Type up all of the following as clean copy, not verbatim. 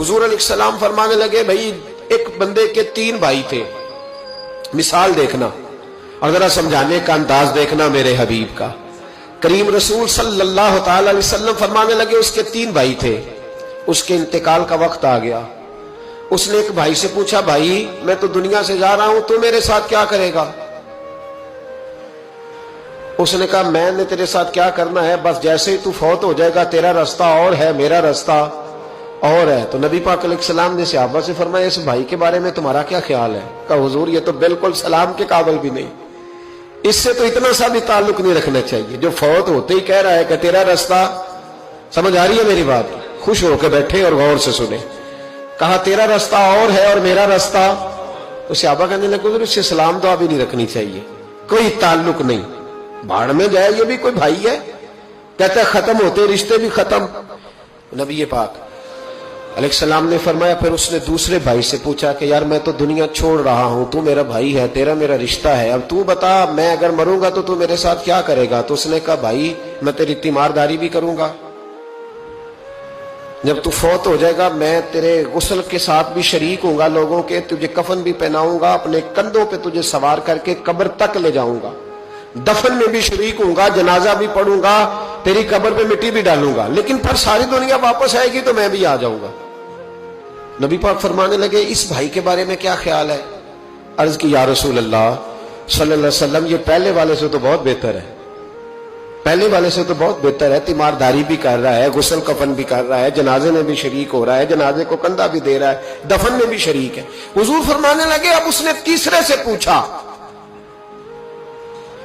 حضور علیہ السلام فرمانے لگے بھائی ایک بندے کے 3 بھائی تھے، مثال دیکھنا اور ذرا سمجھانے کا انداز دیکھنا میرے حبیب کا۔ کریم رسول صلی اللہ تعالی علیہ وسلم فرمانے لگے اس کے 3 بھائی تھے، اس کے انتقال کا وقت آ گیا۔ اس نے ایک بھائی سے پوچھا بھائی میں تو دنیا سے جا رہا ہوں، تو میرے ساتھ کیا کرے گا؟ اس نے کہا میں نے تیرے ساتھ کیا کرنا ہے، بس جیسے ہی تو فوت ہو جائے گا تیرا رستہ اور ہے میرا رستہ اور ہے۔ تو نبی پاک علیہ السلام نے صحابہ سے فرمایا اس بھائی کے بارے میں تمہارا کیا خیال ہے؟ کہا حضور یہ تو بالکل سلام کے قابل بھی نہیں، اس سے تو اتنا سا بھی تعلق نہیں رکھنا چاہیے، جو فوت ہوتے ہی کہہ رہا ہے کہ تیرا رستہ۔ سمجھ آ رہی ہے میری بات؟ خوش ہو کے بیٹھے اور غور سے سنیں۔ کہا تیرا رستہ اور ہے اور میرا رستہ، تو صحابہ کہنے لگے حضور اس سے سلام دعا بھی نہیں رکھنی چاہیے، کوئی تعلق نہیں، بھاڑ میں جائے یہ بھی کوئی بھائی ہے؟ کہتا ہے ختم ہوتے رشتے بھی ختم۔ نبی پاک علیہ السلام نے فرمایا پھر اس نے دوسرے بھائی سے پوچھا کہ یار میں تو دنیا چھوڑ رہا ہوں، تو میرا بھائی ہے، تیرا میرا رشتہ ہے، اب تو بتا میں اگر مروں گا تو میرے ساتھ کیا کرے گا؟ تو اس نے کہا بھائی میں تیری تیمارداری بھی کروں گا، جب تو فوت ہو جائے گا میں تیرے غسل کے ساتھ بھی شریک ہوں گا، لوگوں کے تجھے کفن بھی پہناؤں گا، اپنے کندھوں پہ تجھے سوار کر کے قبر تک لے جاؤں گا، دفن میں بھی شریک ہوں گا، جنازہ بھی پڑھوں گا، تیری قبر پہ مٹی بھی ڈالوں گا، لیکن پھر ساری دنیا واپس آئے گی تو میں بھی آ جاؤں گا۔ نبی پاک فرمانے لگے اس بھائی کے بارے میں کیا خیال ہے؟ عرض کی یا رسول اللہ صلی اللہ علیہ وسلم یہ پہلے والے سے تو بہت بہتر ہے، پہلے والے سے تو بہت بہتر ہے، تیمارداری بھی کر رہا ہے، غسل کفن بھی کر رہا ہے، جنازے میں بھی شریک ہو رہا ہے، جنازے کو کندھا بھی دے رہا ہے، دفن میں بھی شریک ہے۔ حضور فرمانے لگے اب اس نے تیسرے سے پوچھا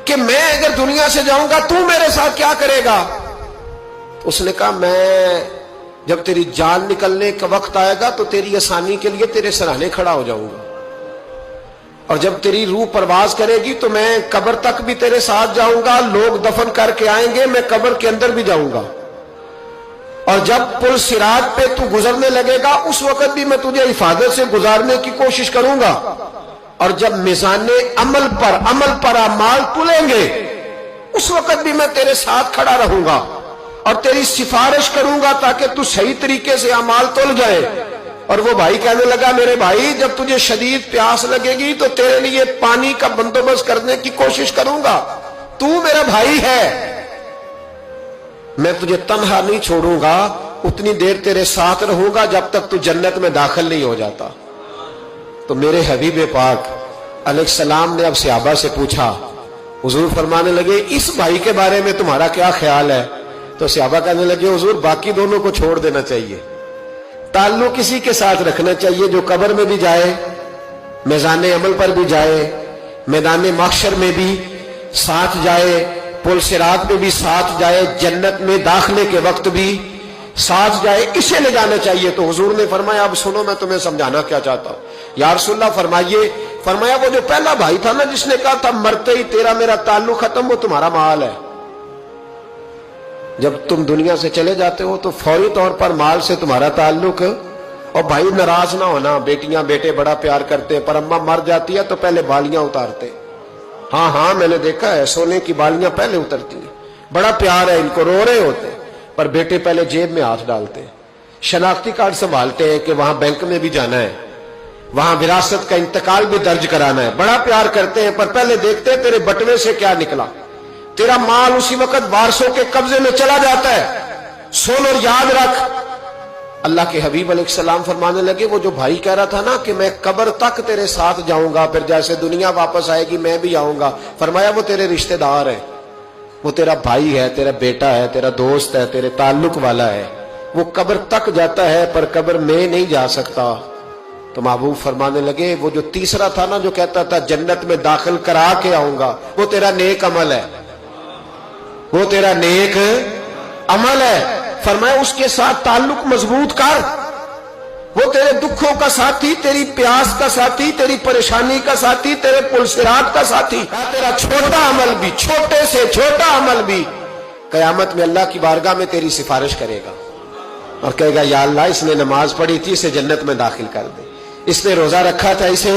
کہ میں اگر دنیا سے جاؤں گا تو میرے ساتھ کیا کرے گا؟ اس نے کہا میں جب تیری جان نکلنے کا وقت آئے گا تو تیری آسانی کے لیے تیرے سرانے کھڑا ہو جاؤں گا، اور جب تیری روح پرواز کرے گی تو میں قبر تک بھی تیرے ساتھ جاؤں گا، لوگ دفن کر کے آئیں گے، میں قبر کے اندر بھی جاؤں گا، اور جب پل صراط پہ تو گزرنے لگے گا اس وقت بھی میں تجھے حفاظت سے گزارنے کی کوشش کروں گا، اور جب میزان عمل پر اعمال تلیں گے اس وقت بھی میں تیرے ساتھ کھڑا رہوں گا اور تیری سفارش کروں گا تاکہ تو صحیح طریقے سے اعمال تل جائے۔ اور وہ بھائی کہنے لگا میرے بھائی جب تجھے شدید پیاس لگے گی تو تیرے لیے پانی کا بندوبست کرنے کی کوشش کروں گا، تو میرا بھائی ہے، میں تجھے تنہا نہیں چھوڑوں گا، اتنی دیر تیرے ساتھ رہوں گا جب تک تو جنت میں داخل نہیں ہو جاتا۔ تو میرے حبیب پاک علیہ السلام نے اب صحابہ سے پوچھا، حضور فرمانے لگے اس بھائی کے بارے میں تمہارا کیا خیال ہے؟ تو صحابہ کہنے لگے حضور باقی دونوں کو چھوڑ دینا چاہیے، تعلق کسی کے ساتھ رکھنا چاہیے جو قبر میں بھی جائے، میزان عمل پر بھی جائے، میدان محشر میں بھی ساتھ جائے، پل صراط میں بھی ساتھ جائے، جنت میں داخلے کے وقت بھی ساتھ جائے، اسے لے جانا چاہیے۔ تو حضور نے فرمایا اب سنو میں تمہیں سمجھانا کیا چاہتا ہوں۔ یا رسول اللہ فرمائیے۔ فرمایا وہ جو پہلا بھائی تھا نا جس نے کہا تھا مرتے ہی تیرا میرا تعلق ختم، وہ تمہارا مال ہے، جب تم دنیا سے چلے جاتے ہو تو فوری طور پر مال سے تمہارا تعلق۔ اور بھائی ناراض نہ ہونا، بیٹیاں بیٹے بڑا پیار کرتے ہیں، پر اماں مر جاتی ہے تو پہلے بالیاں اتارتے، ہاں میں نے دیکھا ہے سونے کی بالیاں پہلے اترتی ہیں، بڑا پیار ہے ان کو، رو رہے ہوتے پر بیٹے پہلے جیب میں ہاتھ ڈالتے ہیں، شناختی کارڈ سنبھالتے ہیں کہ وہاں بینک میں بھی جانا ہے، وہاں وراثت کا انتقال بھی درج کرانا ہے، بڑا پیار کرتے ہیں پر پہلے دیکھتے ہیں تیرے بٹوے سے کیا نکلا، تیرا مال اسی وقت وارثوں کے قبضے میں چلا جاتا ہے۔ سن اور یاد رکھ، اللہ کے حبیب علیہ السلام فرمانے لگے وہ جو بھائی کہہ رہا تھا نا کہ میں قبر تک تیرے ساتھ جاؤں گا، پھر جیسے دنیا واپس آئے گی میں بھی آؤں گا، فرمایا وہ تیرے رشتہ دار ہے، وہ تیرا بھائی ہے، تیرا بیٹا ہے، تیرا دوست ہے، تیرے تعلق والا ہے، وہ قبر تک جاتا ہے پر قبر میں نہیں جا سکتا۔ تو محبوب فرمانے لگے وہ جو تیسرا تھا نا جو کہتا تھا جنت میں داخل کرا کے آؤں گا، وہ تیرا نیک عمل ہے، وہ تیرا نیک عمل ہے، فرمایا اس کے ساتھ تعلق مضبوط کر، وہ تیرے دکھوں کا ساتھی، تیری پیاس کا ساتھی، تیری پریشانی کا ساتھی، تیرے پل صراط کا ساتھی، تیرا چھوٹا عمل بھی، چھوٹے سے چھوٹا عمل بھی قیامت میں اللہ کی بارگاہ میں تیری سفارش کرے گا اور کہے گا یا اللہ اس نے نماز پڑھی تھی اسے جنت میں داخل کر دے، اس نے روزہ رکھا تھا اسے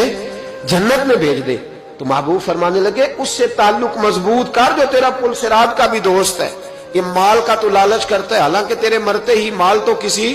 جنت میں بھیج دے۔ تو محبوب فرمانے لگے اس سے تعلق مضبوط کر جو تیرا پل صراط کا بھی دوست ہے۔ یہ مال کا تو لالچ کرتا ہے، حالانکہ تیرے مرتے ہی مال تو کسی